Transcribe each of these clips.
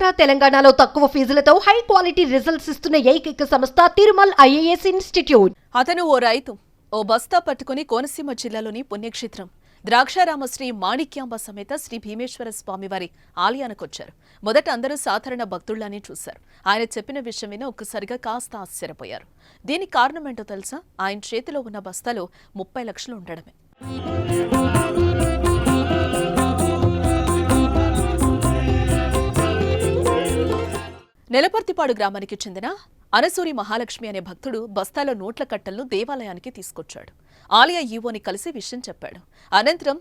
ఆంధ్ర తెలంగాణలో తక్కువ ఫీజులతో high quality results ఇస్తున్న ఏకైక సంస్థ తిరుమల్ ఐఏఎస్ ఇన్స్టిట్యూట్. అతను ఓ రైతు ఓ బస్తా పట్టుకుని కోనసీమ జిల్లాలోని పుణ్యక్షేత్రం ద్రాక్షారామ శ్రీ మాణిక్యాంబ సమేత శ్రీ భీమేశ్వర స్వామివారి ఆలయానికొచ్చారు. మొదట అందరూ సాధారణ భక్తుల్లానే చూశారు. ఆయన చెప్పిన విషయం విని ఒక్కసారిగా కాస్త ఆశ్చర్యపోయారు. దీనికి కారణమేంటో తెలుసా? ఆయన చేతిలో ఉన్న బస్తాలో 30 లక్షలు ఉండడమే. నెలపర్తిపాడు గ్రామానికి చెందిన అనసూరి మహాలక్ష్మి అనే భక్తుడు బస్తాలో నోట్ల కట్టలను దేవాలయానికి తీసుకొచ్చాడు. ఆలయ ఈవోని కలిసి విషయం చెప్పాడు. అనంతరం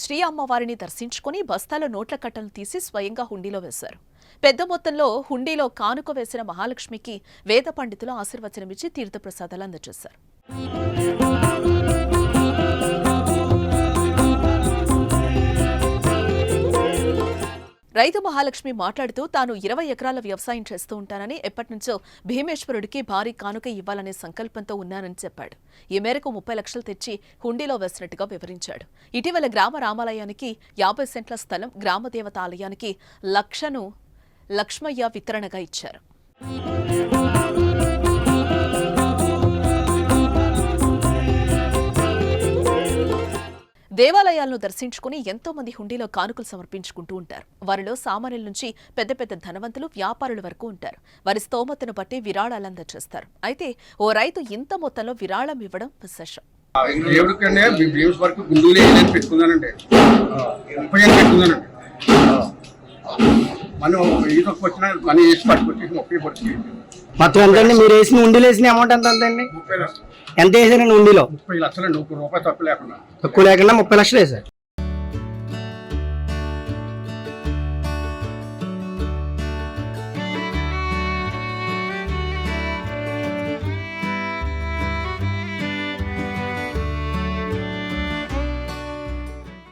శ్రీ అమ్మవారిని దర్శించుకుని బస్తాలో నోట్ల కట్టలను తీసి స్వయంగా హుండీలో వేశారు. పెద్ద మొత్తంలో హుండీలో కానుక వేసిన మహాలక్ష్మికి వేద పండితులు ఆశీర్వచనమిచ్చి తీర్థప్రసాదాలు అందజేశారు. రైతు మహాలక్ష్మి మాట్లాడుతూ తాను 20 ఎకరాల వ్యవసాయం చేస్తూ ఉంటానని, ఎప్పటినుంచో భీమేశ్వరుడికి భారీ కానుక ఇవ్వాలనే సంకల్పంతో ఉన్నానని చెప్పాడు. ఈ మేరకు 30 లక్షలు తెచ్చి హుండీలో వేసినట్టుగా వివరించాడు. ఇటీవల గ్రామ రామాలయానికి 50 సెంట్ల స్థలం, గ్రామదేవత ఆలయానికి లక్షను లక్ష్మయ్య వితరణగా ఇచ్చారు. దేవాలయాలను దర్శించుకుని ఎంతో మంది హుండీలో కానుకలు సమర్పించుకుంటూ ఉంటారు. వారిలో సామాన్యుల నుంచి పెద్ద పెద్ద ధనవంతులు, వ్యాపారుల వరకు ఉంటారు. వారి స్తోమతను బట్టి విరాళాలు అందజేస్తారు. అయితే ఓ రైతు ఇంత మొత్తంలో విరాళం ఇవ్వడం విశేషం. మొత్తం ఎంతండి మీరు వేసిన ఉండిలో వేసిన అమౌంట్ ఎంత అండి? ఎంత వేసారండి ఉండిలో? 30 లక్షలు. రూపాయి తక్కువ లేకుండా 30 లక్షలు వేసారు.